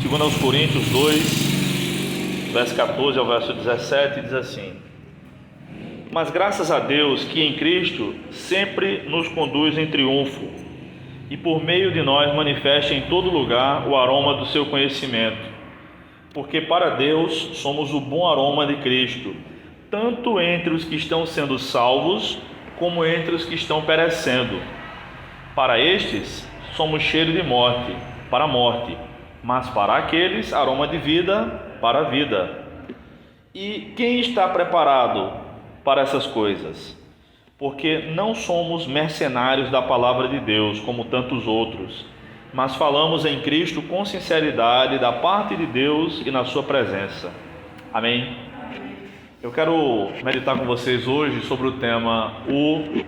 Segundo aos Coríntios 2, verso 14 ao verso 17, diz assim: Mas graças a Deus que em Cristo sempre nos conduz em triunfo, e por meio de nós manifesta em todo lugar o aroma do seu conhecimento. Porque para Deus somos o bom aroma de Cristo, tanto entre os que estão sendo salvos, como entre os que estão perecendo. Para estes somos cheiro de morte, para a morte, mas para aqueles aroma de vida, para a vida. E quem está preparado para essas coisas? Porque não somos mercenários da palavra de Deus, como tantos outros, mas falamos em Cristo com sinceridade, da parte de Deus e na sua presença. Amém? Eu quero meditar com vocês hoje sobre o tema o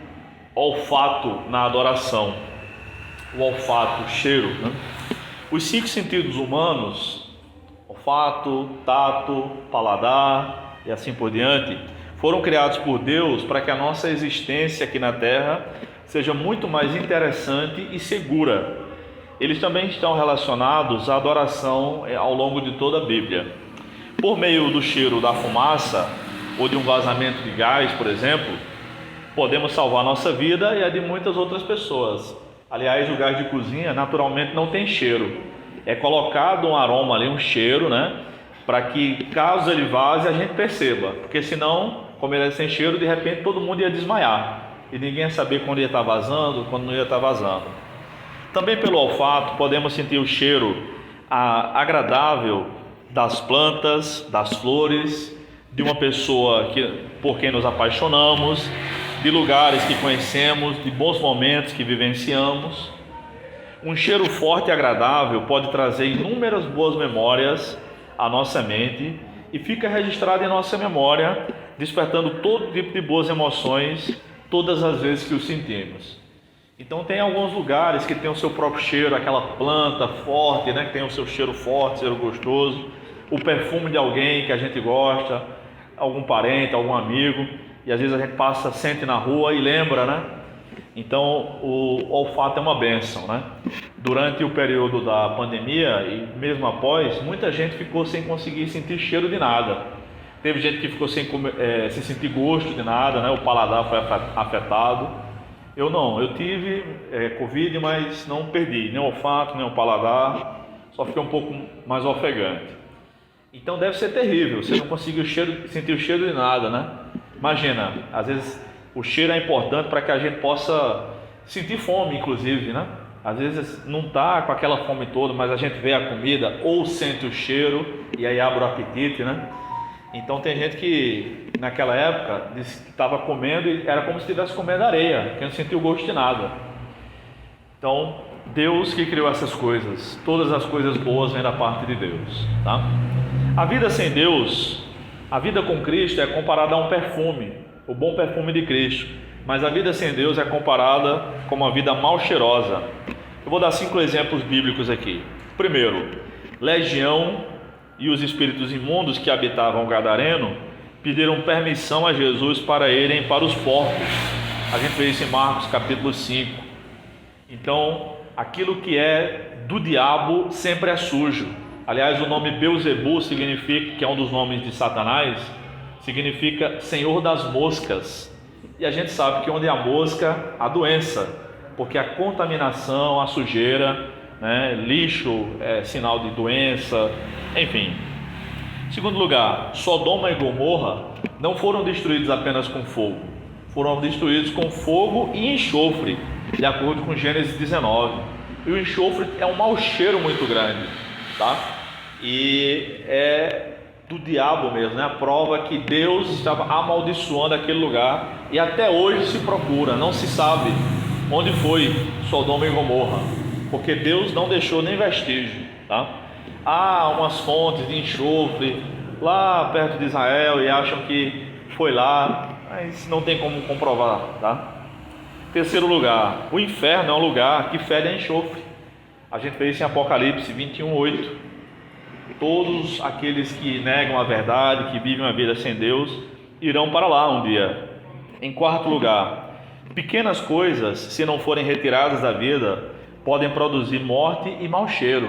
olfato na adoração. O olfato, o cheiro, né? Os 5 sentidos humanos, olfato, tato, paladar e assim por diante, foram criados por Deus para que a nossa existência aqui na Terra seja muito mais interessante e segura. Eles também estão relacionados à adoração ao longo de toda a Bíblia. Por meio do cheiro da fumaça ou de um vazamento de gás, por exemplo, podemos salvar nossa vida e a de muitas outras pessoas. Aliás, o gás de cozinha naturalmente não tem cheiro. É colocado um aroma ali, um cheiro, né? Para que caso ele vaze a gente perceba. Porque senão, como ele é sem cheiro, de repente todo mundo ia desmaiar. E ninguém ia saber quando ia estar vazando, quando não ia estar vazando. Também pelo olfato podemos sentir o cheiro agradável das plantas, das flores, de uma pessoa por quem nos apaixonamos, de lugares que conhecemos, de bons momentos que vivenciamos. Um cheiro forte e agradável pode trazer inúmeras boas memórias à nossa mente e fica registrado em nossa memória, despertando todo tipo de boas emoções todas as vezes que o sentimos. Então tem alguns lugares que tem o seu próprio cheiro, aquela planta forte, né, que tem o seu cheiro forte, cheiro gostoso, o perfume de alguém que a gente gosta, algum parente, algum amigo, e às vezes a gente passa, sente na rua e lembra, né? Então o olfato é uma bênção, né? Durante o período da pandemia e mesmo após, muita gente ficou sem conseguir sentir cheiro de nada. Teve gente que ficou sem sentir gosto de nada, né? O paladar foi afetado. Eu não, eu tive Covid, mas não perdi nem o olfato, nem o paladar, só fiquei um pouco mais ofegante. Então deve ser terrível, você não conseguiu sentir o cheiro de nada, né? Imagina, às vezes o cheiro é importante para que a gente possa sentir fome, inclusive, né? Às vezes não está com aquela fome toda, mas a gente vê a comida ou sente o cheiro e aí abre o apetite, né? Então tem gente que naquela época disse que estava comendo e era como se estivesse comendo areia, que não sentiu gosto de nada. Então Deus que criou essas coisas, todas as coisas boas vêm da parte de Deus, tá? A vida sem Deus, a vida com Cristo é comparada a um perfume, o bom perfume de Cristo, mas a vida sem Deus é comparada com uma vida mal cheirosa. Eu vou dar 5 exemplos bíblicos aqui. Primeiro, Legião e os espíritos imundos que habitavam o Gadareno pediram permissão a Jesus para irem para os porcos. A gente vê isso em Marcos capítulo 5. Então, aquilo que é do diabo sempre é sujo. Aliás, o nome Beuzebu significa, que é um dos nomes de Satanás, significa Senhor das moscas. E a gente sabe que onde há mosca, há doença, porque a contaminação, a sujeira, né, lixo é sinal de doença, enfim. Segundo lugar, Sodoma e Gomorra não foram destruídos apenas com fogo, foram destruídos com fogo e enxofre, de acordo com Gênesis 19. E o enxofre é um mau cheiro muito grande, tá? E é do diabo mesmo, né? A prova que Deus estava amaldiçoando aquele lugar e até hoje se procura, não se sabe onde foi Sodoma e Gomorra, porque Deus não deixou nem vestígio, tá? Há umas fontes de enxofre lá perto de Israel e acham que foi lá, mas não tem como comprovar, tá? Terceiro lugar, o inferno é um lugar que fede a enxofre. A gente vê isso em Apocalipse 21:8. Todos aqueles que negam a verdade, que vivem uma vida sem Deus, irão para lá um dia. Em quarto lugar, pequenas coisas, se não forem retiradas da vida, podem produzir morte e mau cheiro.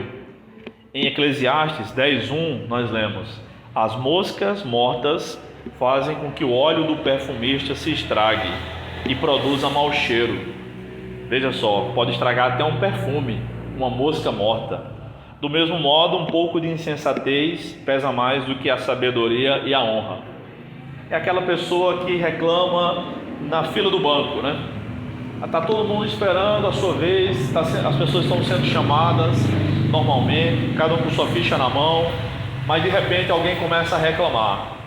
Em Eclesiastes 10:1 nós lemos: as moscas mortas fazem com que o óleo do perfumista se estrague e produza mau cheiro. Veja só, pode estragar até um perfume, uma mosca morta. Do mesmo modo, um pouco de insensatez pesa mais do que a sabedoria e a honra. É aquela pessoa que reclama na fila do banco, né? Está todo mundo esperando a sua vez, as pessoas estão sendo chamadas normalmente, cada um com sua ficha na mão, mas de repente alguém começa a reclamar.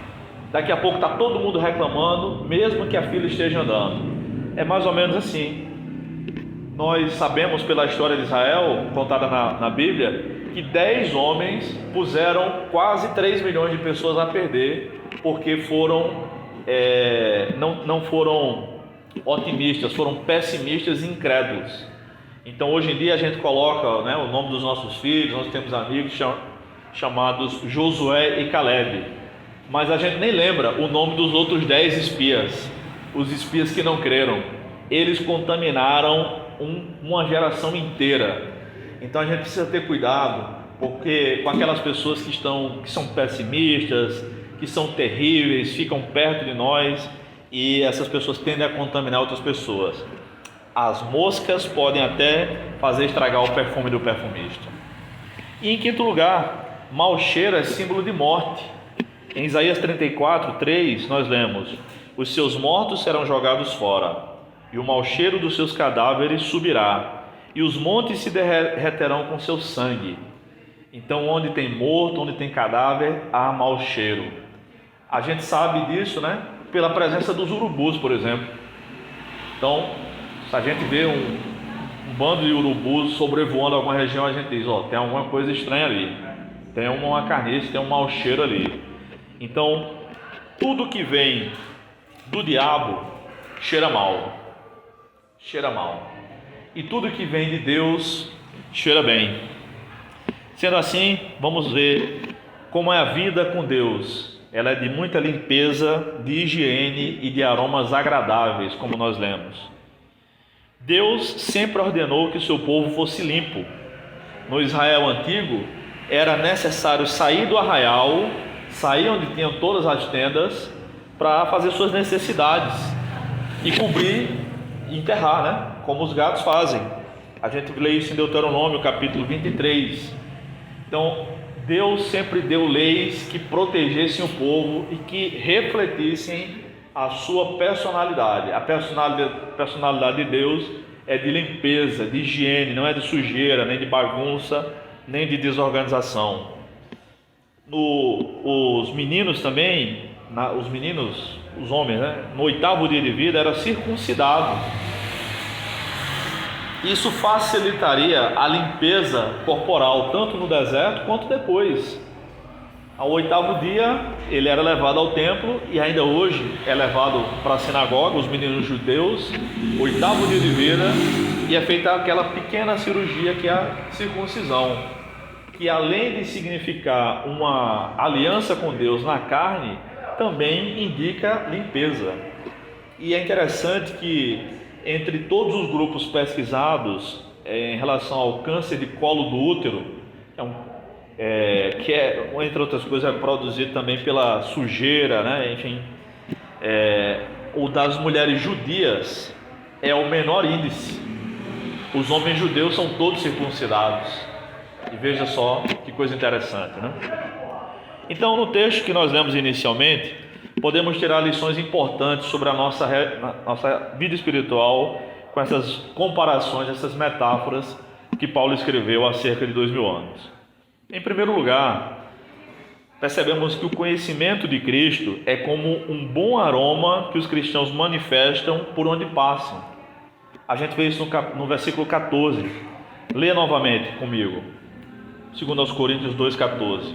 Daqui a pouco está todo mundo reclamando, mesmo que a fila esteja andando. É mais ou menos assim. Nós sabemos pela história de Israel, contada na Bíblia, que 10 homens puseram quase 3 milhões de pessoas a perder, porque não foram otimistas, foram pessimistas e incrédulos. Então hoje em dia a gente coloca, né, o nome dos nossos filhos, nós temos amigos chamados Josué e Caleb, mas a gente nem lembra o nome dos outros 10 espias, os espias que não creram. Eles contaminaram uma geração inteira. Então a gente precisa ter cuidado, porque com aquelas pessoas que são pessimistas, que são terríveis, ficam perto de nós, e essas pessoas tendem a contaminar outras pessoas. As moscas podem até fazer estragar o perfume do perfumista. E em quinto lugar, mau cheiro é símbolo de morte. Em Isaías 34:3 nós lemos: os seus mortos serão jogados fora, e o mau cheiro dos seus cadáveres subirá, e os montes se derreterão com seu sangue. Então, onde tem morto, onde tem cadáver, há mau cheiro. A gente sabe disso, né? Pela presença dos urubus, por exemplo. Então, se a gente vê um bando de urubus sobrevoando alguma região, a gente diz: ó, tem alguma coisa estranha ali, tem uma carniça, tem um mau cheiro ali. Então, tudo que vem do diabo cheira mal. Cheira mal. E tudo que vem de Deus cheira bem. Sendo assim, vamos ver como é a vida com Deus. Ela é de muita limpeza, de higiene e de aromas agradáveis, como nós lemos. Deus sempre ordenou que o seu povo fosse limpo. No Israel antigo, era necessário sair do arraial, sair onde tinham todas as tendas, para fazer suas necessidades e cobrir e enterrar, né? Como os gatos fazem. A gente lê isso em Deuteronômio, capítulo 23. Então, Deus sempre deu leis que protegessem o povo e que refletissem a sua personalidade. A personalidade de Deus é de limpeza, de higiene, não é de sujeira, nem de bagunça, nem de desorganização. Os meninos também, os homens, né, no 8º dia de vida, era circuncidado. Isso facilitaria a limpeza corporal, tanto no deserto quanto depois. Ao 8º dia, ele era levado ao templo, e ainda hoje é levado para a sinagoga, os meninos judeus, 8º dia de vida, e é feita aquela pequena cirurgia que é a circuncisão, que além de significar uma aliança com Deus na carne, também indica limpeza. E é interessante que entre todos os grupos pesquisados em relação ao câncer de colo do útero, que entre outras coisas é produzido também pela sujeira, né? Enfim, o das mulheres judias é o menor índice. Os homens judeus são todos circuncidados. E veja só que coisa interessante, né? Então, no texto que nós lemos inicialmente, podemos tirar lições importantes sobre a nossa vida espiritual com essas comparações, essas metáforas que Paulo escreveu há cerca de 2000 anos. Em primeiro lugar, percebemos que o conhecimento de Cristo é como um bom aroma que os cristãos manifestam por onde passam. A gente vê isso no versículo 14. Lê novamente comigo, 2 Coríntios 2,14,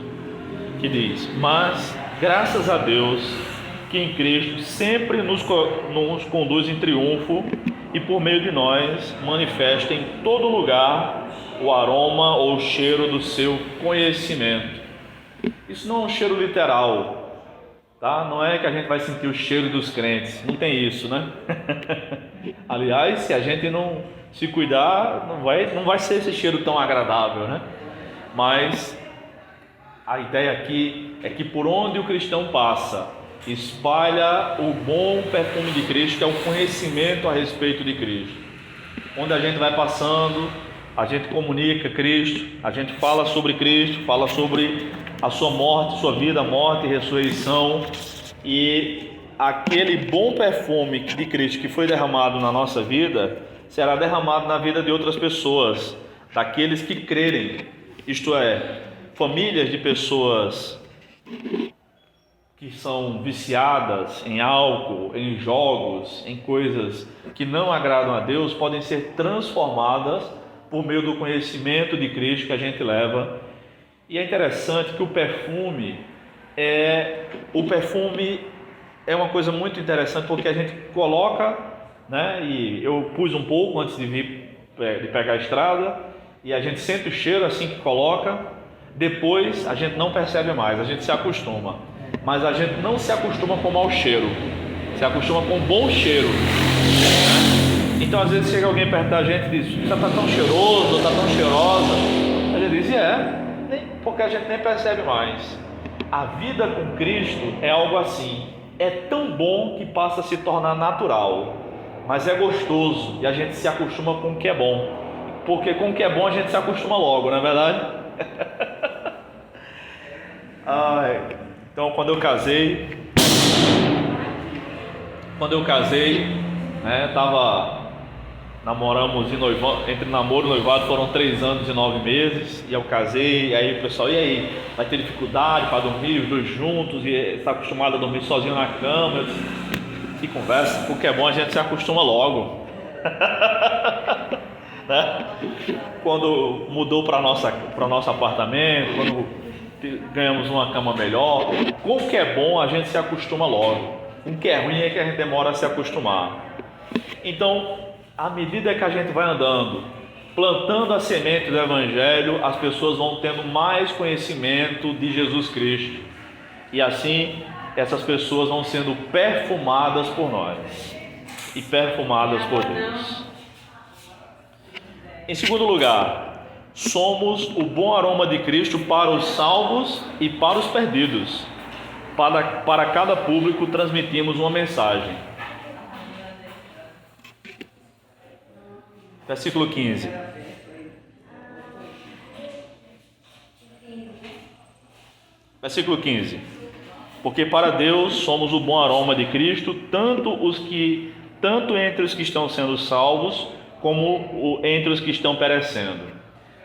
que diz: mas graças a Deus que em Cristo sempre nos conduz em triunfo e por meio de nós manifesta em todo lugar o aroma ou o cheiro do seu conhecimento. Isso não é um cheiro literal, tá? Não é que a gente vai sentir o cheiro dos crentes, não tem isso, né? Aliás, se a gente não se cuidar, não vai ser esse cheiro tão agradável, né? mas a ideia aqui é que por onde o cristão passa, espalha o bom perfume de Cristo, que é o conhecimento a respeito de Cristo. Onde a gente vai passando, a gente comunica Cristo, a gente fala sobre Cristo, fala sobre a sua morte, sua vida, morte e ressurreição, e aquele bom perfume de Cristo que foi derramado na nossa vida, será derramado na vida de outras pessoas, daqueles que crerem, isto é, famílias de pessoas que são viciadas em álcool, em jogos, em coisas que não agradam a Deus, podem ser transformadas por meio do conhecimento de Cristo que a gente leva. E é interessante que o perfume é uma coisa muito interessante, porque a gente coloca, né, e eu pus um pouco antes de pegar a estrada, e a gente sente o cheiro assim que coloca, depois a gente não percebe mais, a gente se acostuma. Mas a gente não se acostuma com mau cheiro, se acostuma com bom cheiro, né? Então às vezes chega alguém perto da gente e diz: você está tão cheiroso, ou está tão cheirosa. A gente diz: porque a gente nem percebe mais. A vida com Cristo é algo assim, é tão bom que passa a se tornar natural, mas é gostoso e a gente se acostuma com o que é bom, porque com o que é bom a gente se acostuma logo, não é verdade? Então quando eu casei, né, namoramos entre namoro e noivado foram 3 anos e 9 meses, e eu casei, e aí o pessoal: e aí, vai ter dificuldade para dormir os dois juntos, e está acostumado a dormir sozinho na cama? Eu disse: que conversa, porque é bom a gente se acostuma logo. Né? Quando mudou para nosso apartamento, quando ganhamos uma cama melhor, com o que é bom a gente se acostuma logo, com o que é ruim é que a gente demora a se acostumar. Então, à medida que a gente vai andando, plantando a semente do Evangelho, as pessoas vão tendo mais conhecimento de Jesus Cristo, e assim essas pessoas vão sendo perfumadas por nós e perfumadas por Deus. Em segundo lugar, somos o bom aroma de Cristo para os salvos e para os perdidos. Para cada público transmitimos uma mensagem. Versículo 15. Versículo 15. Porque para Deus somos o bom aroma de Cristo, tanto entre os que estão sendo salvos, como entre os que estão perecendo.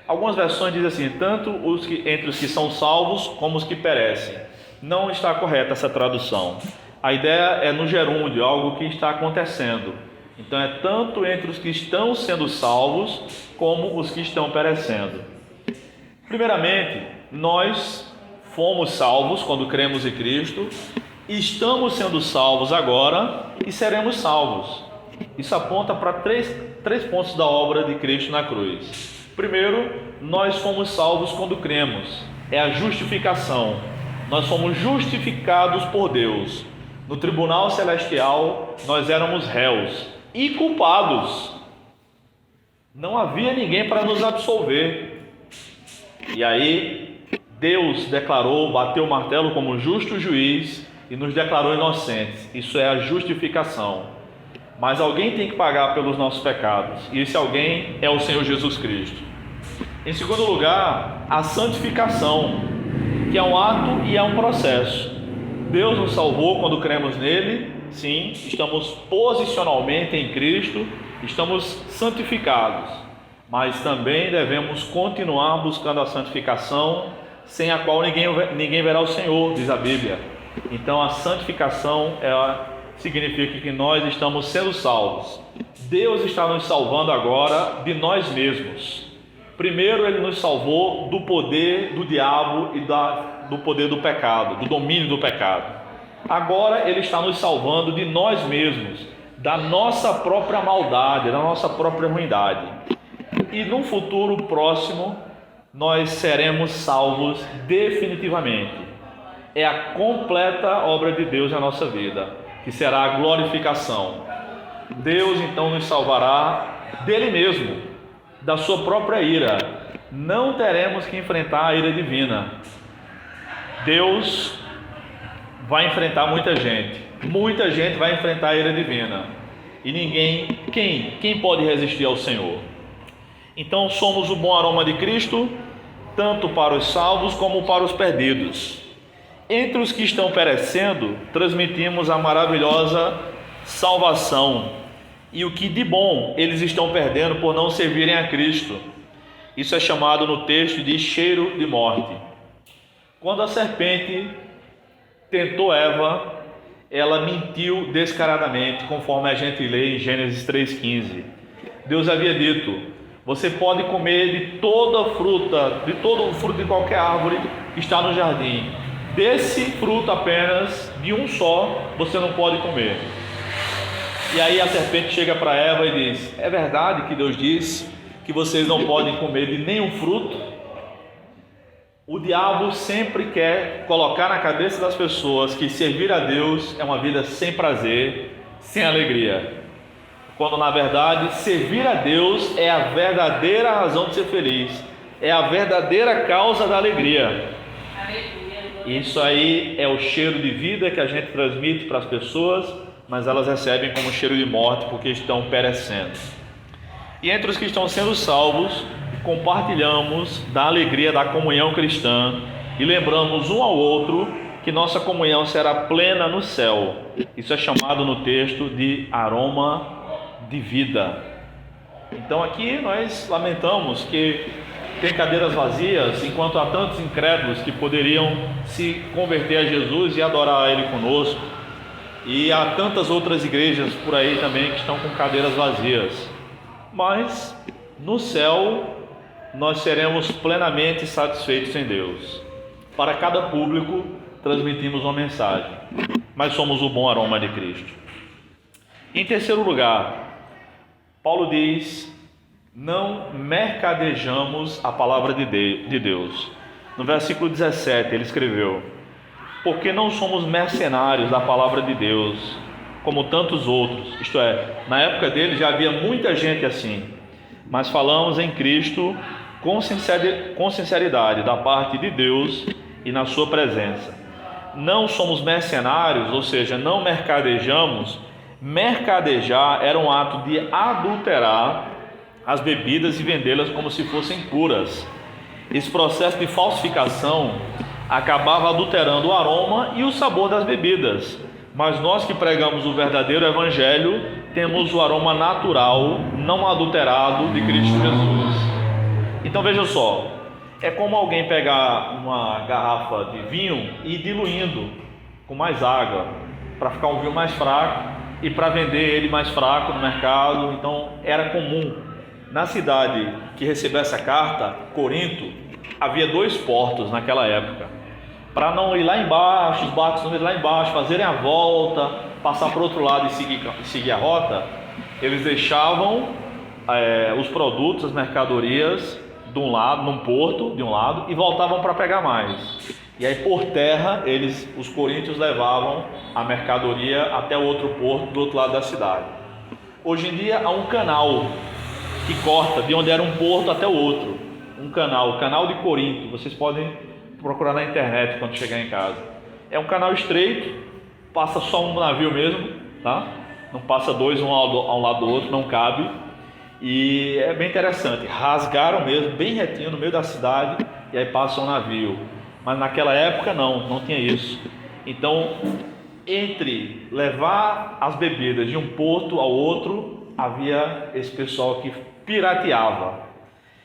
Algumas versões dizem assim: tanto entre os que são salvos, como os que perecem. Não está correta essa tradução. A ideia é no gerúndio, algo que está acontecendo. Então é tanto entre os que estão sendo salvos, como os que estão perecendo. Primeiramente, nós fomos salvos quando cremos em Cristo, estamos sendo salvos agora e seremos salvos. Isso aponta para três pontos da obra de Cristo na cruz. Primeiro, nós fomos salvos quando cremos, é a justificação. Nós fomos justificados por Deus. No tribunal celestial, nós éramos réus e culpados. Não havia ninguém para nos absolver. E aí, Deus bateu o martelo como justo juiz e nos declarou inocentes. Isso é a justificação. Mas alguém tem que pagar pelos nossos pecados, e esse alguém é o Senhor Jesus Cristo. Em segundo lugar, a santificação, que é um ato e é um processo. Deus nos salvou quando cremos nele, sim, estamos posicionalmente em Cristo, estamos santificados, mas também devemos continuar buscando a santificação, sem a qual ninguém verá o Senhor, diz a Bíblia. Então a santificação significa que nós estamos sendo salvos. Deus está nos salvando agora de nós mesmos. Primeiro Ele nos salvou do poder do diabo e do poder do pecado, do domínio do pecado. Agora Ele está nos salvando de nós mesmos, da nossa própria maldade, da nossa própria ruindade. E num futuro próximo nós seremos salvos definitivamente. É a completa obra de Deus na nossa vida, que será a glorificação. Deus então nos salvará dele mesmo, da sua própria ira, não teremos que enfrentar a ira divina. Deus vai enfrentar muita gente vai enfrentar a ira divina, e quem pode resistir ao Senhor? Então somos o bom aroma de Cristo, tanto para os salvos como para os perdidos. Entre os que estão perecendo, transmitimos a maravilhosa salvação, e o que de bom eles estão perdendo por não servirem a Cristo. Isso é chamado no texto de cheiro de morte. Quando a serpente tentou Eva, ela mentiu descaradamente, conforme a gente lê em Gênesis 3,15. Deus havia dito: você pode comer de toda fruta, de todo o fruto de qualquer árvore que está no jardim. Desse fruto apenas, de um só, você não pode comer. E aí a serpente chega para Eva e diz: é verdade que Deus disse que vocês não podem comer de nenhum fruto? O diabo sempre quer colocar na cabeça das pessoas que servir a Deus é uma vida sem prazer, sem alegria, quando na verdade servir a Deus é a verdadeira razão de ser feliz, é a verdadeira causa da alegria. Isso aí é o cheiro de vida que a gente transmite para as pessoas, mas elas recebem como cheiro de morte porque estão perecendo. E entre os que estão sendo salvos, compartilhamos da alegria da comunhão cristã e lembramos um ao outro que nossa comunhão será plena no céu. Isso é chamado no texto de aroma de vida. Então aqui nós lamentamos que tem cadeiras vazias, enquanto há tantos incrédulos que poderiam se converter a Jesus e adorar a Ele conosco. E há tantas outras igrejas por aí também que estão com cadeiras vazias. Mas no céu nós seremos plenamente satisfeitos em Deus. Para cada público transmitimos uma mensagem, mas somos o bom aroma de Cristo. Em terceiro lugar, Paulo diz: não mercadejamos a palavra de Deus. No versículo 17 ele escreveu: porque não somos mercenários da palavra de Deus, como tantos outros. Isto é, na época dele já havia muita gente assim, mas falamos em Cristo com sinceridade da parte de Deus e na sua presença. Não somos mercenários, ou seja, não mercadejamos. Mercadejar era um ato de adulterar as bebidas e vendê-las como se fossem puras. Esse processo de falsificação acabava adulterando o aroma e o sabor das bebidas. Mas nós que pregamos o verdadeiro evangelho temos o aroma natural, não adulterado, de Cristo Jesus. Então veja só, é como alguém pegar uma garrafa de vinho e ir diluindo com mais água para ficar um vinho mais fraco e para vender ele mais fraco no mercado. Então era comum. Na cidade que recebeu essa carta, Corinto, havia 2 portos naquela época. Para não ir lá embaixo, os barcos não ir lá embaixo, fazerem a volta, passar para o outro lado e seguir a rota, eles deixavam os produtos, as mercadorias de um lado, num porto de um lado, e voltavam para pegar mais. E aí por terra, os coríntios levavam a mercadoria até o outro porto do outro lado da cidade. Hoje em dia há um canal que corta de onde era um porto até o outro, o canal de Corinto. Vocês podem procurar na internet quando chegar em casa. É um canal estreito, passa só um navio mesmo, tá? Não passa 2 um ao lado do outro, não cabe. E é bem interessante, rasgaram mesmo, bem retinho no meio da cidade, e aí passa um navio. Mas naquela época não tinha isso. Então, entre levar as bebidas de um porto ao outro, havia esse pessoal que pirateava.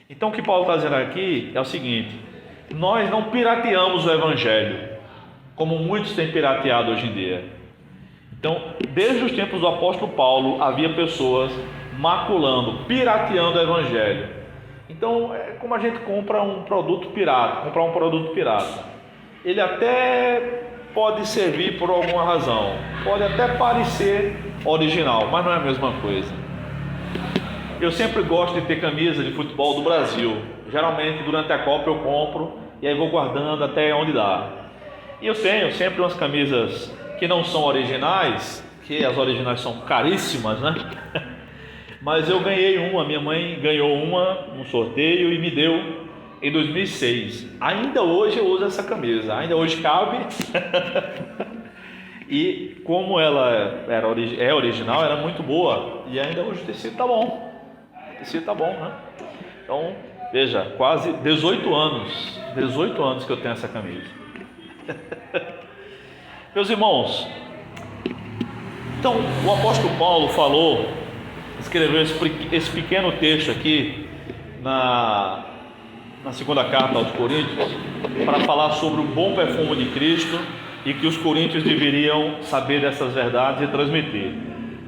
Então o que Paulo está dizendo aqui é o seguinte: nós não pirateamos o evangelho, como muitos têm pirateado hoje em dia. Então, desde os tempos do apóstolo Paulo, havia pessoas maculando, pirateando o evangelho. Então, é como a gente comprar um produto pirata. Ele até pode servir por alguma razão, pode até parecer original, mas não é a mesma coisa. Eu sempre gosto de ter camisa de futebol do Brasil. Geralmente durante a Copa eu compro e aí vou guardando até onde dá. E eu tenho sempre umas camisas que não são originais, que as originais são caríssimas, né? Mas eu ganhei uma, minha mãe ganhou uma, um sorteio e me deu. em 2006. Ainda hoje eu uso essa camisa, ainda hoje cabe. E como ela é original, era muito boa. E ainda hoje o tecido tá bom. O tecido tá bom, né? Então, veja, quase 18 anos. 18 anos que eu tenho essa camisa. Meus irmãos, então o apóstolo Paulo escreveu esse pequeno texto aqui na segunda carta aos Coríntios, para falar sobre o bom perfume de Cristo e que os coríntios deveriam saber dessas verdades e transmitir.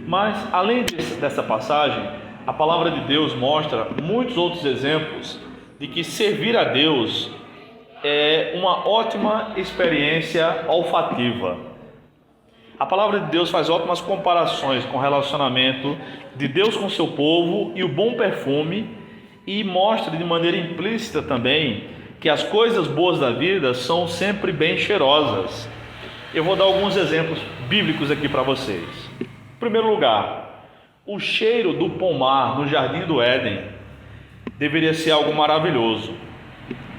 Mas, além dessa passagem, a palavra de Deus mostra muitos outros exemplos de que servir a Deus é uma ótima experiência olfativa. A palavra de Deus faz ótimas comparações com o relacionamento de Deus com seu povo e o bom perfume, e mostra de maneira implícita também que as coisas boas da vida são sempre bem cheirosas. Eu vou dar alguns exemplos bíblicos aqui para vocês. Em primeiro lugar, o cheiro do pomar no jardim do Éden deveria ser algo maravilhoso.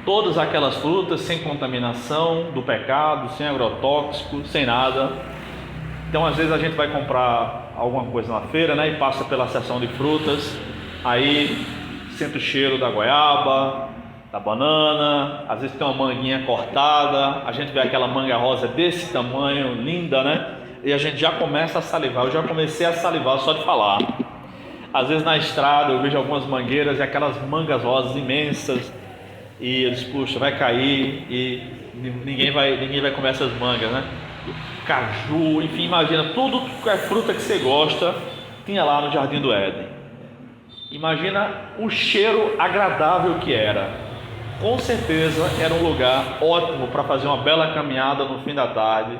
Todas aquelas frutas sem contaminação do pecado, sem agrotóxico, sem nada. Então, às vezes a gente vai comprar alguma coisa na feira, né, e passa pela seção de frutas, aí sente o cheiro da goiaba, da banana, às vezes tem uma manguinha cortada, a gente vê aquela manga rosa desse tamanho, linda, né? E a gente já começa a salivar. Eu já comecei a salivar só de falar. Às vezes na estrada eu vejo algumas mangueiras e aquelas mangas rosas imensas, e eu disse, puxa, vai cair e ninguém vai comer essas mangas, né? Caju, enfim, imagina, tudo que é fruta que você gosta tinha lá no jardim do Éden. Imagina o cheiro agradável que era. Com certeza era um lugar ótimo para fazer uma bela caminhada no fim da tarde,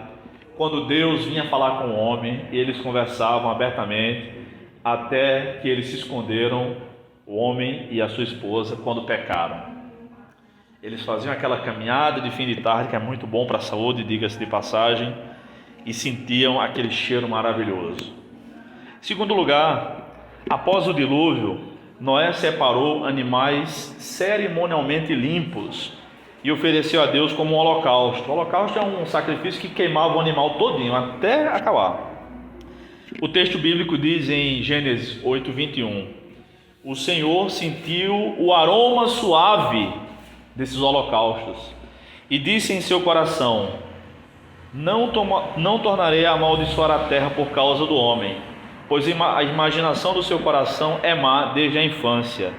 quando Deus vinha falar com o homem e eles conversavam abertamente, até que eles se esconderam, o homem e a sua esposa, quando pecaram. Eles faziam aquela caminhada de fim de tarde, que é muito bom para a saúde, diga-se de passagem, e sentiam aquele cheiro maravilhoso. Em segundo lugar, após o dilúvio, Noé separou animais cerimonialmente limpos e ofereceu a Deus como um holocausto. O holocausto é um sacrifício que queimava o animal todinho, até acabar. O texto bíblico diz em Gênesis 8:21, o Senhor sentiu o aroma suave desses holocaustos e disse em seu coração, não tornarei a amaldiçoar a terra por causa do homem, pois a imaginação do seu coração é má desde a infância.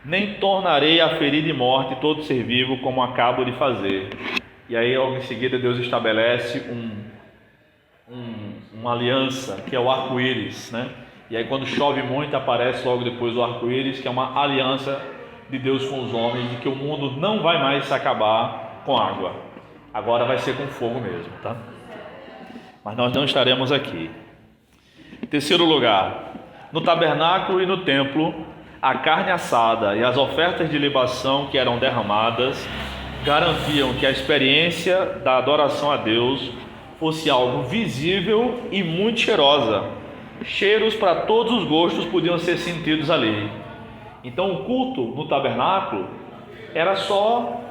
Nem tornarei a ferir de morte todo ser vivo, como acabo de fazer. E aí, logo em seguida, Deus estabelece uma aliança, que é o arco-íris, né? E aí, quando chove muito, aparece logo depois o arco-íris, que é uma aliança de Deus com os homens, de que o mundo não vai mais se acabar com água. Agora vai ser com fogo mesmo, tá? Mas nós não estaremos aqui. Terceiro lugar, no tabernáculo e no templo, a carne assada e as ofertas de libação que eram derramadas garantiam que a experiência da adoração a Deus fosse algo visível e muito cheirosa. Cheiros para todos os gostos podiam ser sentidos ali. Então o culto no tabernáculo era só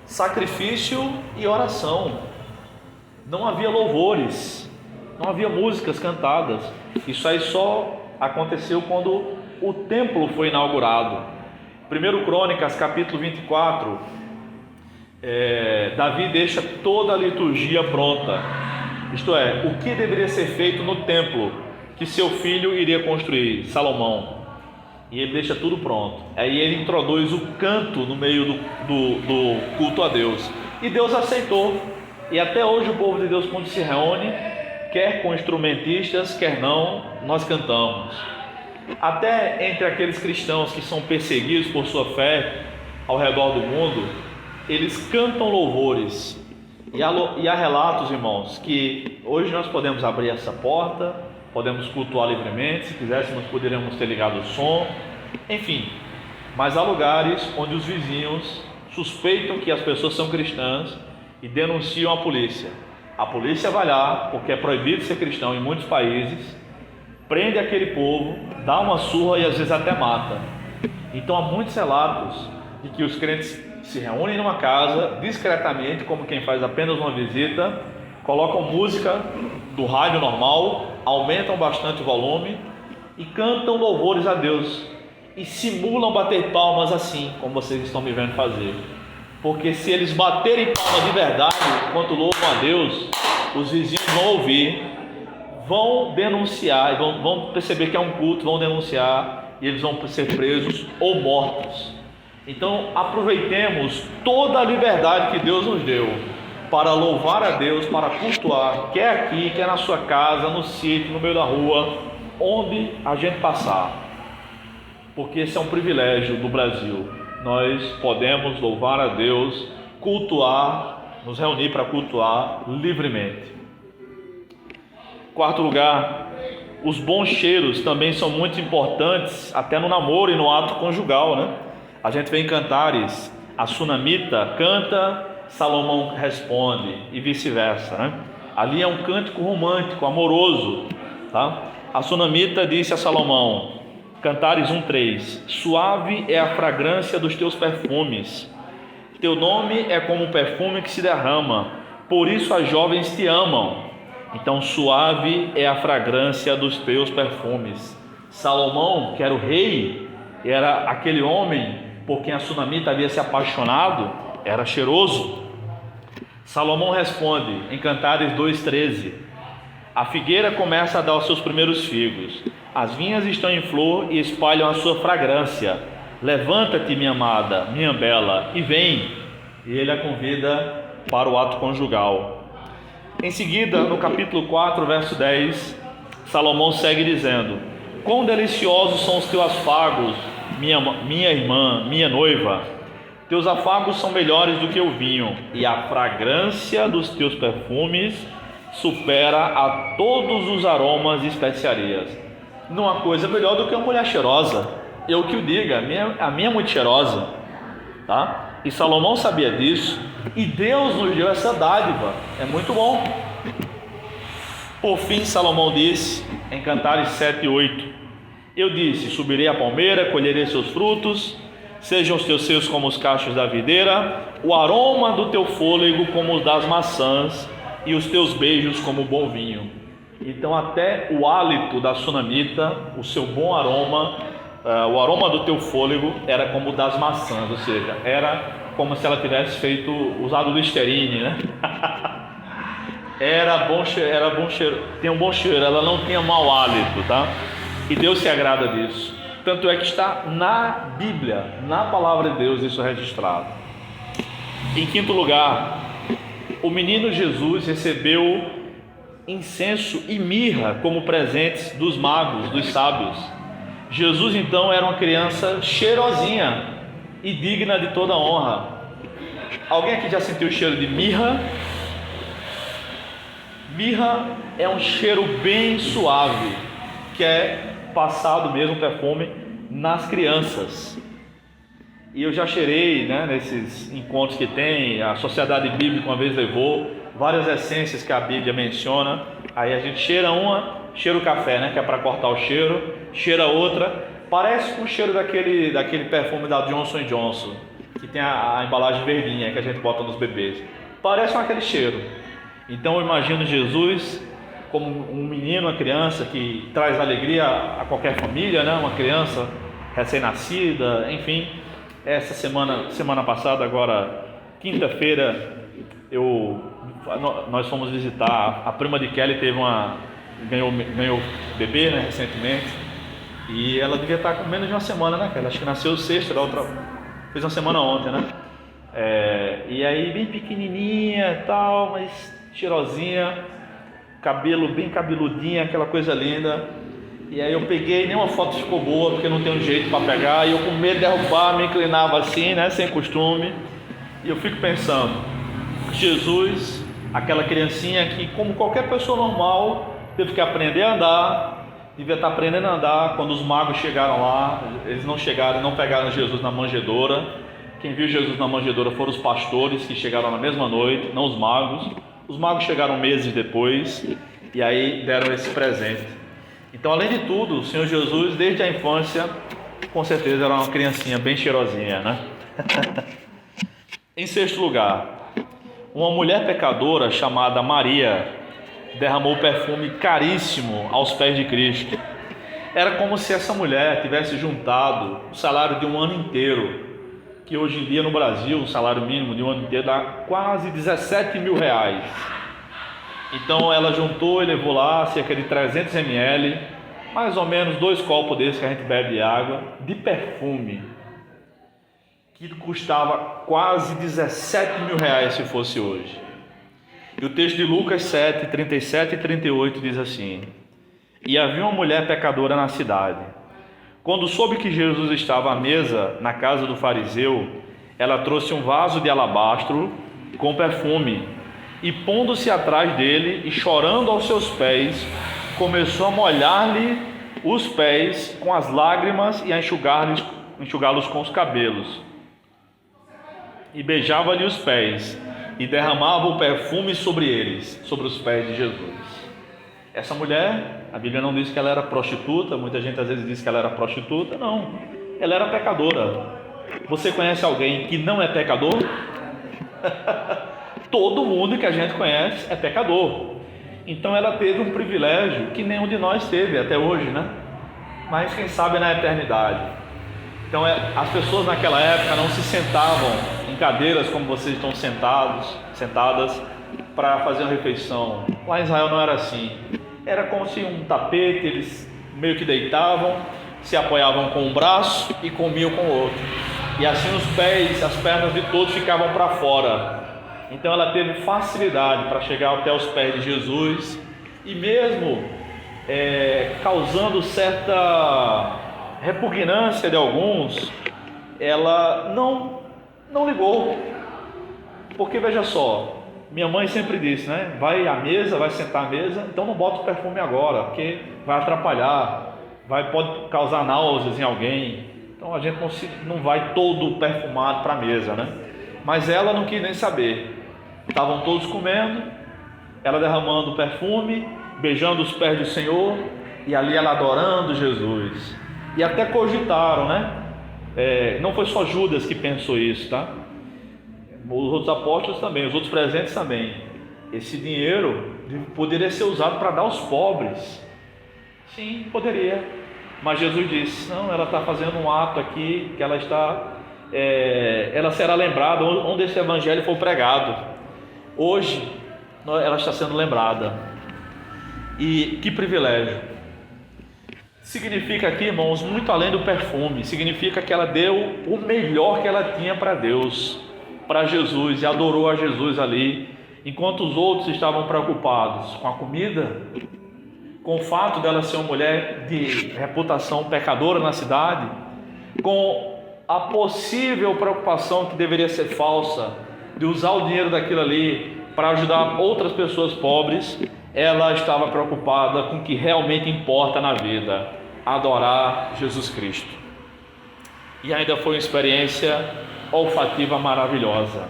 sacrifício e oração. Não havia louvores, não havia músicas cantadas. Isso aí só aconteceu quando o templo foi inaugurado. 1 Crônicas, capítulo 24, Davi deixa toda a liturgia pronta. Isto é, o que deveria ser feito no templo que seu filho iria construir, Salomão. E ele deixa tudo pronto. Aí ele introduz o canto no meio do culto a Deus. E Deus aceitou. E até hoje o povo de Deus, quando se reúne, quer com instrumentistas, quer não, nós cantamos. Até entre aqueles cristãos que são perseguidos por sua fé ao redor do mundo, eles cantam louvores. E há relatos, irmãos, que hoje nós podemos abrir essa porta, podemos cultuar livremente, se quiséssemos poderíamos ter ligado o som, enfim. Mas há lugares onde os vizinhos suspeitam que as pessoas são cristãs e denunciam a polícia. A polícia vai lá, porque é proibido ser cristão em muitos países, prende aquele povo, dá uma surra e às vezes até mata. Então há muitos relatos de que os crentes se reúnem numa casa, discretamente, como quem faz apenas uma visita, colocam música do rádio normal, aumentam bastante o volume e cantam louvores a Deus. E simulam bater palmas assim, como vocês estão me vendo fazer. Porque se eles baterem palmas de verdade, enquanto louvam a Deus, os vizinhos vão ouvir, vão denunciar, vão perceber que é um culto, vão denunciar e eles vão ser presos ou mortos. Então aproveitemos toda a liberdade que Deus nos deu para louvar a Deus, para cultuar, quer aqui, quer na sua casa, no sítio, no meio da rua, onde a gente passar. Porque esse é um privilégio do Brasil. Nós podemos louvar a Deus, cultuar, nos reunir para cultuar livremente. Quarto lugar, os bons cheiros também são muito importantes, até no namoro e no ato conjugal, né? A gente vê em Cantares, a sunamita canta, Salomão responde e vice-versa, né? Ali é um cântico romântico, amoroso, tá? A sunamita disse a Salomão, Cantares 1:3: suave é a fragrância dos teus perfumes, teu nome é como um perfume que se derrama, por isso as jovens te amam. Então suave é a fragrância dos teus perfumes. Salomão, que era o rei, era aquele homem por quem a sunamita havia se apaixonado, era cheiroso. Salomão responde em Cantares 2:13: a figueira começa a dar os seus primeiros figos, as vinhas estão em flor e espalham a sua fragrância. Levanta-te, minha amada, minha bela, e vem. E ele a convida para o ato conjugal. Em seguida, no capítulo 4, verso 10, Salomão segue dizendo: quão deliciosos são os teus afagos, minha irmã, minha noiva. Teus afagos são melhores do que o vinho, e a fragrância dos teus perfumes supera a todos os aromas e especiarias. Não há coisa melhor do que uma mulher cheirosa. Eu que o diga, a minha é muito cheirosa, tá? E Salomão sabia disso, e Deus nos deu essa dádiva, é muito bom. Por fim, Salomão disse em Cantares 7:8: eu disse, subirei a palmeira, colherei seus frutos, sejam os teus seios como os cachos da videira, o aroma do teu fôlego como o das maçãs, e os teus beijos como o bom vinho. Então até o hálito da sunamita, o seu bom aroma, o aroma do teu fôlego era como o das maçãs, ou seja, era como se ela tivesse usado Listerine, né? Era bom cheiro, tem um bom cheiro, ela não tinha mau hálito, tá? E Deus se agrada disso. Tanto é que está na Bíblia, na palavra de Deus, isso é registrado. Em quinto lugar, o menino Jesus recebeu incenso e mirra como presentes dos magos, dos sábios. Jesus então era uma criança cheirosinha e digna de toda honra. Alguém aqui já sentiu o cheiro de mirra? Mirra é um cheiro bem suave, que é passado mesmo, perfume, nas crianças. E eu já cheirei, né, nesses encontros que tem, a Sociedade Bíblica uma vez levou várias essências que a Bíblia menciona. Aí a gente cheira uma, cheira o café, né, que é para cortar o cheiro, cheira outra, parece com o cheiro daquele perfume da Johnson & Johnson, que tem a embalagem verdinha que a gente bota nos bebês, parece com aquele cheiro. Então eu imagino Jesus como um menino, uma criança que traz alegria a qualquer família, né, uma criança recém-nascida, enfim. Essa semana passada, agora quinta-feira, nós fomos visitar a prima de Kelly, ganhou bebê, né, recentemente, e ela devia estar com menos de uma semana, né, Kelly? Acho que nasceu sexta, fez uma semana ontem, né? E aí bem pequenininha, tal, mas cheirosinha, cabelo bem cabeludinho, aquela coisa linda. E aí eu peguei, nenhuma foto ficou boa, porque não tem um jeito para pegar, e eu com medo de derrubar, me inclinava assim, né, sem costume. E eu fico pensando, Jesus, aquela criancinha que, como qualquer pessoa normal, teve que aprender a andar, devia estar aprendendo a andar. Quando os magos chegaram lá, eles não pegaram Jesus na manjedoura. Quem viu Jesus na manjedoura foram os pastores, que chegaram na mesma noite, não os magos. Os magos chegaram meses depois, e aí deram esse presente. Então, além de tudo, o Senhor Jesus, desde a infância, com certeza era uma criancinha bem cheirosinha, né? Em sexto lugar, uma mulher pecadora chamada Maria derramou perfume caríssimo aos pés de Cristo. Era como se essa mulher tivesse juntado o salário de um ano inteiro, que hoje em dia no Brasil o salário mínimo de um ano inteiro dá quase 17 mil reais. Então ela juntou e levou lá cerca de 300 ml, mais ou menos 2 copos desses que a gente bebe de água, de perfume, que custava quase 17 mil reais se fosse hoje. E o texto de Lucas 7, 37 e 38 diz assim: E havia uma mulher pecadora na cidade. Quando soube que Jesus estava à mesa na casa do fariseu, ela trouxe um vaso de alabastro com perfume, e pondo-se atrás dele e chorando aos seus pés, começou a molhar-lhe os pés com as lágrimas e a enxugá-los com os cabelos. E beijava-lhe os pés e derramava o perfume sobre eles, sobre os pés de Jesus. Essa mulher, a Bíblia não diz que ela era prostituta, muita gente às vezes diz que ela era prostituta, não, ela era pecadora. Você conhece alguém que não é pecador? Todo mundo que a gente conhece é pecador. Então ela teve um privilégio que nenhum de nós teve até hoje, né? Mas quem sabe na eternidade. Então as pessoas naquela época não se sentavam em cadeiras como vocês estão sentadas para fazer uma refeição. Lá em Israel não era assim. Era como se um tapete, eles meio que deitavam, se apoiavam com um braço e comiam com o outro. E assim os pés, as pernas de todos ficavam para fora. Então ela teve facilidade para chegar até os pés de Jesus e mesmo causando certa repugnância de alguns, ela não ligou, porque veja só, minha mãe sempre disse, né? Vai à mesa, vai sentar à mesa, então não bota o perfume agora, porque vai atrapalhar, pode causar náuseas em alguém. Então a gente não vai todo perfumado para a mesa, né? Mas ela não quis nem saber. Estavam todos comendo, ela derramando perfume, beijando os pés do Senhor, e ali ela adorando Jesus. E até cogitaram, né? Não foi só Judas que pensou isso, tá? Os outros apóstolos também, os outros presentes também. Esse dinheiro poderia ser usado para dar aos pobres. Sim, poderia. Mas Jesus disse, não, ela está fazendo um ato aqui, que ela será lembrada onde esse evangelho for pregado. Hoje ela está sendo lembrada. E que privilégio. Significa aqui, irmãos, muito além do perfume. Significa que ela deu o melhor que ela tinha para Deus, para Jesus, e adorou a Jesus ali, enquanto os outros estavam preocupados com a comida, com o fato dela ser uma mulher de reputação pecadora na cidade, com a possível preocupação que deveria ser falsa de usar o dinheiro daquilo ali para ajudar outras pessoas pobres. Ela estava preocupada com o que realmente importa na vida: adorar Jesus Cristo. E ainda foi uma experiência olfativa maravilhosa.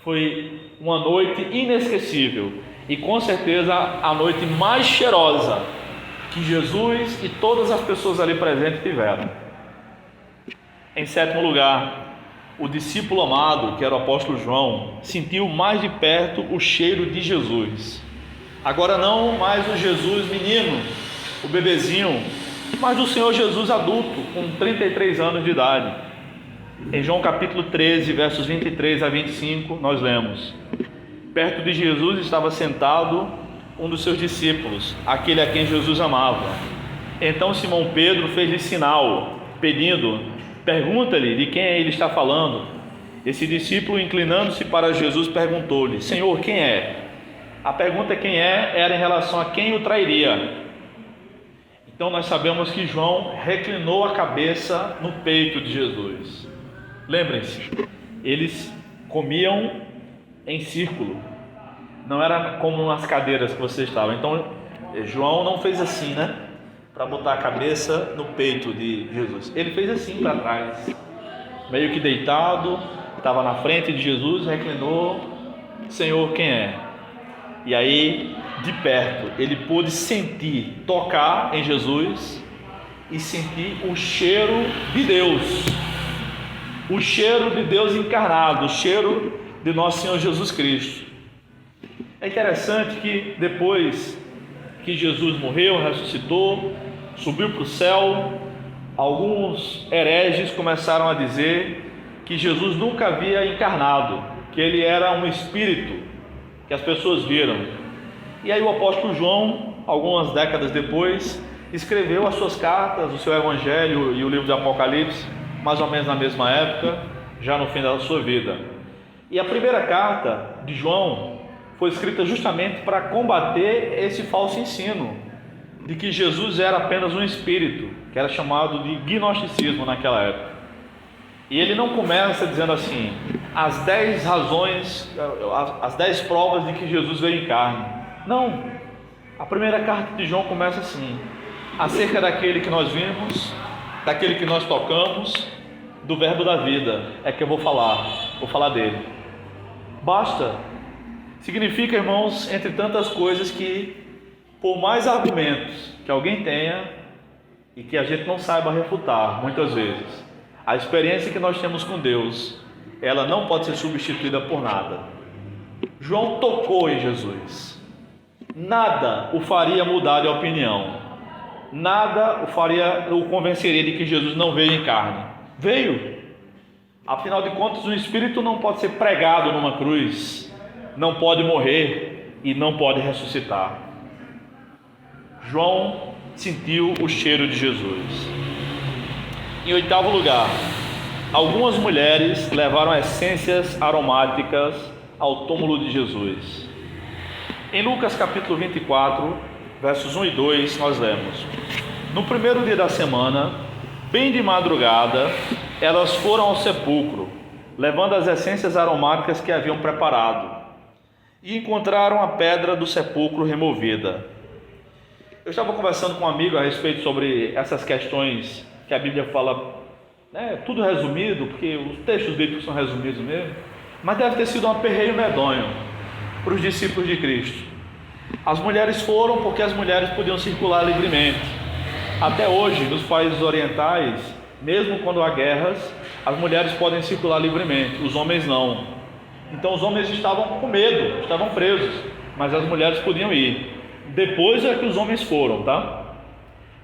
Foi uma noite inesquecível e com certeza a noite mais cheirosa que Jesus e todas as pessoas ali presentes tiveram. Em sétimo lugar, o discípulo amado, que era o apóstolo João, sentiu mais de perto o cheiro de Jesus. Agora não mais o Jesus menino, o bebezinho, mas do Senhor Jesus adulto, com 33 anos de idade. Em João capítulo 13, versos 23 a 25, nós lemos: Perto de Jesus estava sentado um dos seus discípulos, aquele a quem Jesus amava. Então Simão Pedro fez-lhe sinal, pedindo: Pergunta-lhe de quem ele está falando. Esse discípulo, inclinando-se para Jesus, perguntou-lhe: Senhor, quem é? A pergunta quem é era em relação a quem o trairia. Então nós sabemos que João reclinou a cabeça no peito de Jesus. Lembrem-se, eles comiam em círculo, não era como nas cadeiras que você estava. Então João não fez assim, né? Para botar a cabeça no peito de Jesus. Ele fez assim para trás, meio que deitado, estava na frente de Jesus, reclinou: Senhor, quem é? E aí, de perto, ele pôde sentir, tocar em Jesus e sentir o cheiro de Deus. o cheiro de Deus encarnado, o cheiro de nosso Senhor Jesus Cristo. É interessante que depois que Jesus morreu, ressuscitou, subiu para o céu, alguns hereges começaram a dizer que Jesus nunca havia encarnado, que ele era um espírito que as pessoas viram. E aí o apóstolo João, algumas décadas depois, escreveu as suas cartas, o seu evangelho e o livro de Apocalipse, mais ou menos na mesma época, já no fim da sua vida. E a primeira carta de João foi escrita justamente para combater esse falso ensino de que Jesus era apenas um espírito, que era chamado de gnosticismo naquela época. E ele não começa dizendo assim, as 10 razões, as 10 provas de que Jesus veio em carne. Não, a primeira carta de João começa assim, acerca daquele que nós vimos, daquele que nós tocamos, do verbo da vida, é que eu vou falar dele. Basta. Significa, irmãos, entre tantas coisas, que por mais argumentos que alguém tenha e que a gente não saiba refutar, muitas vezes, a experiência que nós temos com Deus, ela não pode ser substituída por nada. João tocou em Jesus, nada o faria mudar de opinião, nada o convenceria de que Jesus não veio em carne. Veio. Afinal de contas, o Espírito não pode ser pregado numa cruz, não pode morrer e não pode ressuscitar. João sentiu o cheiro de Jesus. Em 8º lugar, algumas mulheres levaram essências aromáticas ao túmulo de Jesus. Em Lucas capítulo 24, versos 1 e 2, nós lemos: no primeiro dia da semana, bem de madrugada, elas foram ao sepulcro, levando as essências aromáticas que haviam preparado, e encontraram a pedra do sepulcro removida. Eu estava conversando com um amigo a respeito sobre essas questões que a Bíblia fala, tudo resumido, porque os textos bíblicos são resumidos mesmo, mas deve ter sido um aperreio medonho para os discípulos de Cristo. As mulheres foram porque as mulheres podiam circular livremente. Até hoje, nos países orientais, mesmo quando há guerras, as mulheres podem circular livremente, os homens não. Então os homens estavam com medo, estavam presos, mas as mulheres podiam ir. Depois é que os homens foram, tá?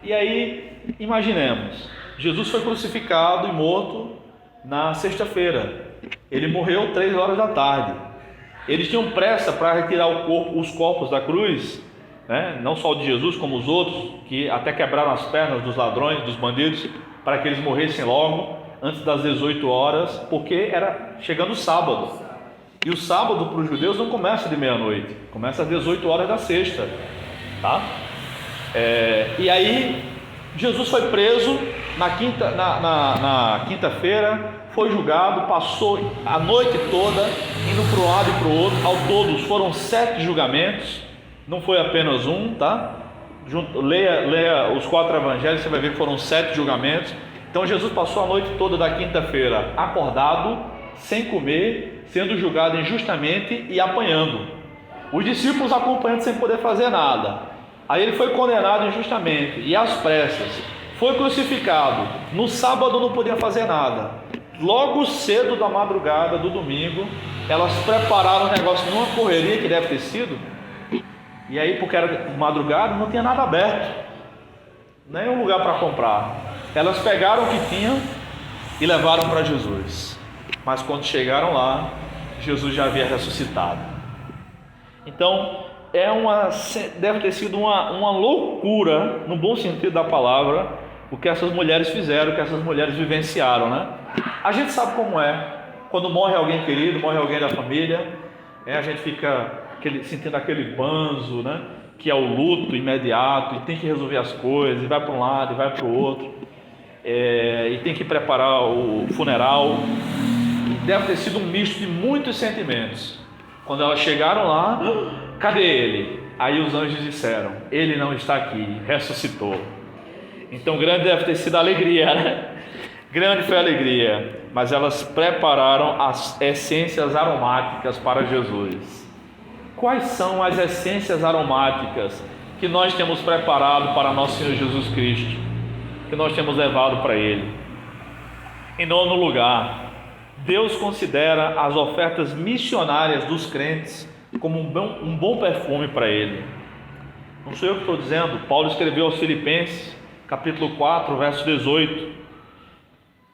E aí, imaginemos, Jesus foi crucificado e morto na sexta-feira. Ele morreu 3 horas da tarde. Eles tinham pressa para retirar os corpos da cruz, não só o de Jesus, como os outros, que até quebraram as pernas dos ladrões, dos bandidos, para que eles morressem logo, antes das 18 horas, porque era chegando o sábado. E o sábado para os judeus não começa de meia-noite, começa às 18 horas da sexta, tá? E aí Jesus foi preso na quinta-feira, foi julgado, passou a noite toda indo para um lado e para o outro. Ao todo foram 7 julgamentos, não foi apenas um, tá? Leia os 4 evangelhos, você vai ver que foram 7 julgamentos. Então Jesus passou a noite toda da quinta-feira acordado, sem comer, sendo julgado injustamente e apanhando. Os discípulos acompanhando sem poder fazer nada. Aí ele foi condenado injustamente e às pressas. Foi crucificado. No sábado não podia fazer nada. Logo cedo da madrugada do domingo, elas prepararam o negócio numa correria que deve ter sido. E aí, porque era madrugada, não tinha nada aberto, nenhum lugar para comprar. Elas pegaram o que tinham e levaram para Jesus. Mas quando chegaram lá, Jesus já havia ressuscitado. Então, deve ter sido uma loucura, no bom sentido da palavra, o que essas mulheres fizeram, o que essas mulheres vivenciaram, né? A gente sabe como é, quando morre alguém querido, morre alguém da família, a gente fica sentindo aquele banzo, né? Que é o luto imediato, e tem que resolver as coisas, e vai para um lado, e vai para o outro, e tem que preparar o funeral. Deve ter sido um misto de muitos sentimentos. Quando elas chegaram lá, cadê ele? Aí os anjos disseram: ele não está aqui, ressuscitou. Então grande deve ter sido a alegria, né? Grande foi a alegria. Mas elas prepararam as essências aromáticas para Jesus. Quais são as essências aromáticas que nós temos preparado para nosso Senhor Jesus Cristo, que nós temos levado para Ele? Em nono lugar, Deus considera as ofertas missionárias dos crentes como um bom perfume para Ele. Não sou eu que estou dizendo, Paulo escreveu aos Filipenses, capítulo 4, verso 18: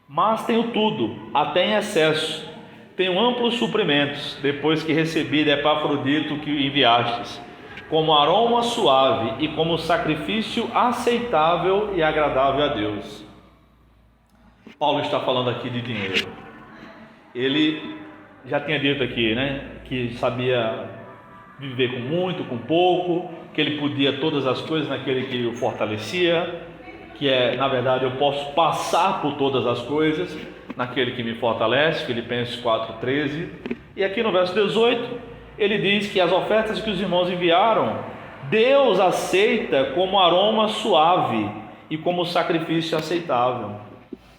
mas tenho tudo, até em excesso, tenho amplos suprimentos, depois que recebi de Epafrodito que enviastes, como aroma suave e como sacrifício aceitável e agradável a Deus. Paulo está falando aqui de dinheiro. Ele já tinha dito aqui, que sabia viver com muito, com pouco, que ele podia todas as coisas naquele que o fortalecia, que na verdade, eu posso passar por todas as coisas naquele que me fortalece, Filipenses 4,13. E aqui no verso 18, ele diz que as ofertas que os irmãos enviaram, Deus aceita como aroma suave e como sacrifício aceitável.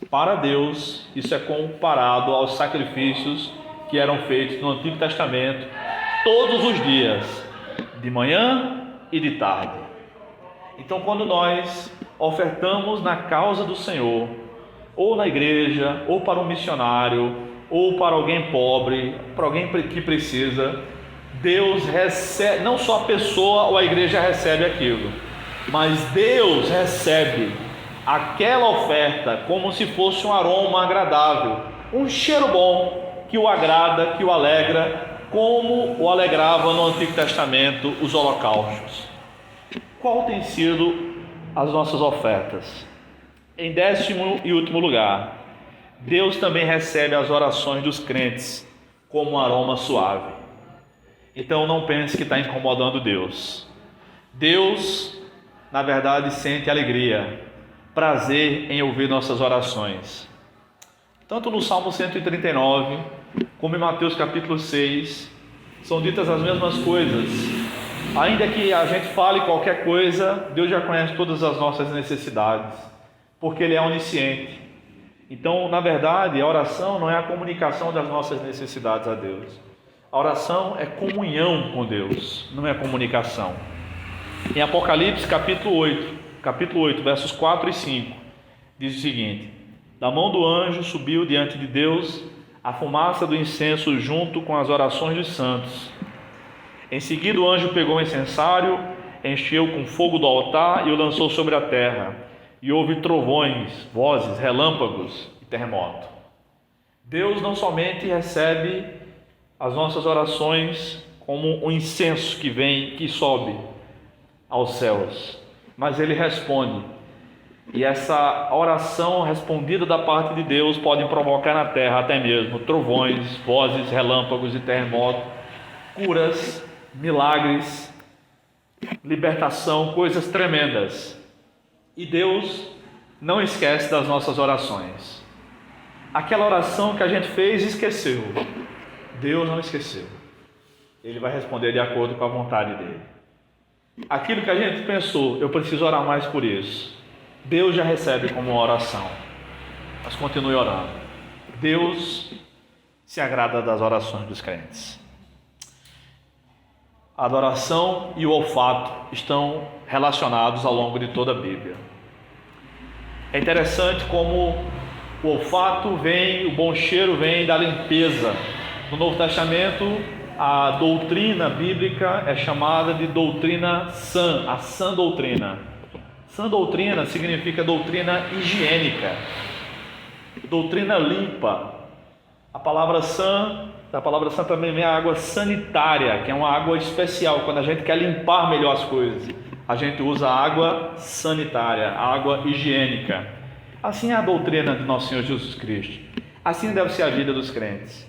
Para Deus, isso é comparado aos sacrifícios que eram feitos no Antigo Testamento todos os dias, de manhã e de tarde. Então, quando nós ofertamos na causa do Senhor, ou na igreja, ou para um missionário, ou para alguém pobre, para alguém que precisa, Deus recebe, não só a pessoa ou a igreja recebe aquilo, mas Deus recebe aquela oferta como se fosse um aroma agradável, um cheiro bom que o agrada, que o alegra, como o alegrava no Antigo Testamento os holocaustos. Qual tem sido as nossas ofertas? Em 10º e último lugar, Deus também recebe as orações dos crentes como um aroma suave. Então não pense que está incomodando Deus. Deus, na verdade, sente alegria, prazer em ouvir nossas orações. Tanto no Salmo 139, como em Mateus capítulo 6, são ditas as mesmas coisas. Ainda que a gente fale qualquer coisa, Deus já conhece todas as nossas necessidades, porque Ele é onisciente. Então, na verdade, a oração não é a comunicação das nossas necessidades a Deus. A oração é comunhão com Deus, não é comunicação. Em Apocalipse capítulo 8, versos 4 e 5, diz o seguinte: da mão do anjo subiu diante de Deus a fumaça do incenso junto com as orações dos santos. Em seguida o anjo pegou o incensário, encheu com fogo do altar e o lançou sobre a terra. E houve trovões, vozes, relâmpagos e terremoto. Deus não somente recebe as nossas orações como um incenso que sobe aos céus, mas Ele responde. E essa oração respondida da parte de Deus pode provocar na terra até mesmo trovões, vozes, relâmpagos e terremoto, curas, milagres, libertação, coisas tremendas. E Deus não esquece das nossas orações. Aquela oração que a gente fez e esqueceu, Deus não esqueceu. Ele vai responder de acordo com a vontade dele. Aquilo que a gente pensou, eu preciso orar mais por isso, Deus já recebe como uma oração. Mas continue orando. Deus se agrada das orações dos crentes. A adoração e o olfato estão relacionados ao longo de toda a Bíblia. É interessante como o olfato vem, o bom cheiro vem da limpeza. No Novo Testamento, a doutrina bíblica é chamada de doutrina sã, a sã doutrina. Sã doutrina significa doutrina higiênica, doutrina limpa. A palavra sã também vem a água sanitária, que é uma água especial. Quando a gente quer limpar melhor as coisas, a gente usa a água sanitária, a água higiênica. Assim é a doutrina de nosso Senhor Jesus Cristo. Assim deve ser a vida dos crentes.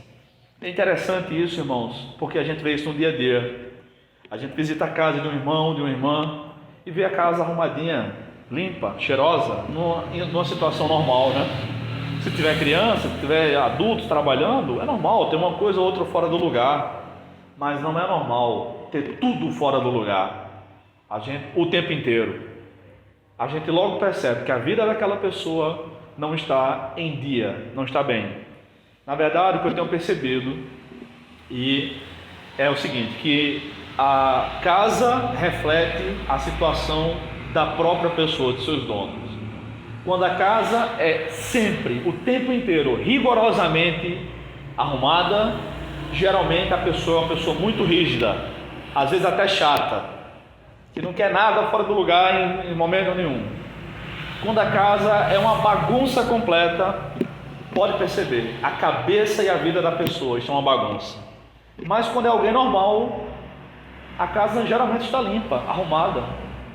É interessante isso, irmãos, porque a gente vê isso no dia a dia. A gente visita a casa de um irmão, de uma irmã, e vê a casa arrumadinha, limpa, cheirosa, numa situação normal, né? Se tiver criança, se tiver adultos trabalhando, é normal ter uma coisa ou outra fora do lugar, mas não é normal ter tudo fora do lugar, o tempo inteiro. A gente logo percebe que a vida daquela pessoa não está em dia, não está bem. Na verdade, o que eu tenho percebido é o seguinte, que a casa reflete a situação da própria pessoa, de seus donos. Quando a casa é sempre, o tempo inteiro, rigorosamente arrumada, geralmente a pessoa é uma pessoa muito rígida, às vezes até chata, que não quer nada fora do lugar em momento nenhum. Quando a casa é uma bagunça completa, pode perceber, a cabeça e a vida da pessoa estão uma bagunça. Mas quando é alguém normal, a casa geralmente está limpa, arrumada,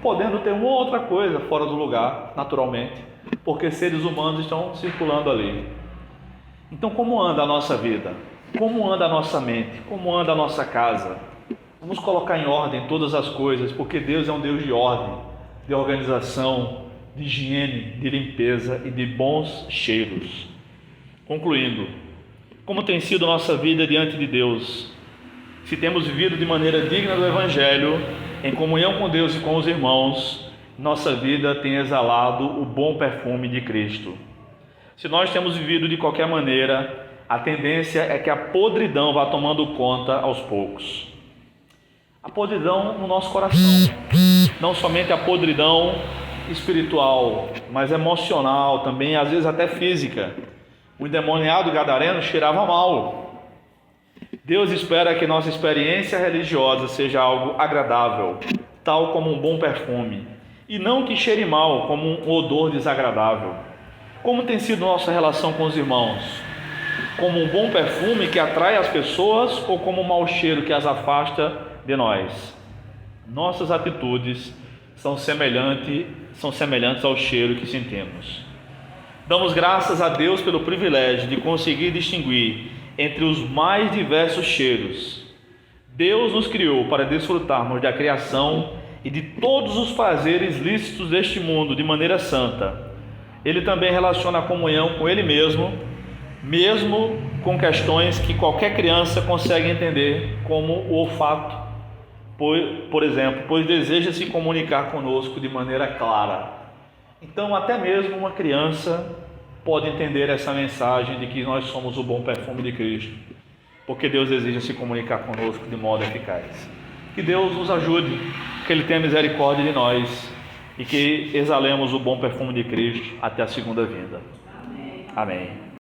podendo ter uma ou outra coisa fora do lugar, naturalmente, porque seres humanos estão circulando ali. Então, como anda a nossa vida? Como anda a nossa mente? Como anda a nossa casa? Vamos colocar em ordem todas as coisas, porque Deus é um Deus de ordem, de organização, de higiene, de limpeza e de bons cheiros. Concluindo, como tem sido nossa vida diante de Deus? Se temos vivido de maneira digna do Evangelho, em comunhão com Deus e com os irmãos, nossa vida tem exalado o bom perfume de Cristo. Se nós temos vivido de qualquer maneira, a tendência é que a podridão vá tomando conta aos poucos. A podridão no nosso coração, não somente a podridão espiritual, mas emocional também, às vezes até física. O endemoniado gadareno cheirava mal. Deus espera que nossa experiência religiosa seja algo agradável, tal como um bom perfume, e não que cheire mal, como um odor desagradável. Como tem sido nossa relação com os irmãos? Como um bom perfume que atrai as pessoas ou como um mau cheiro que as afasta de nós? Nossas atitudes são semelhantes ao cheiro que sentimos. Damos graças a Deus pelo privilégio de conseguir distinguir entre os mais diversos cheiros. Deus nos criou para desfrutarmos da criação e de todos os prazeres lícitos deste mundo de maneira santa. Ele também relaciona a comunhão com Ele mesmo com questões que qualquer criança consegue entender, como o olfato, por exemplo, pois deseja se comunicar conosco de maneira clara. Então, até mesmo uma criança pode entender essa mensagem de que nós somos o bom perfume de Cristo, porque Deus deseja se comunicar conosco de modo eficaz. Que Deus nos ajude, que Ele tenha misericórdia de nós e que exalemos o bom perfume de Cristo até a segunda vinda. Amém.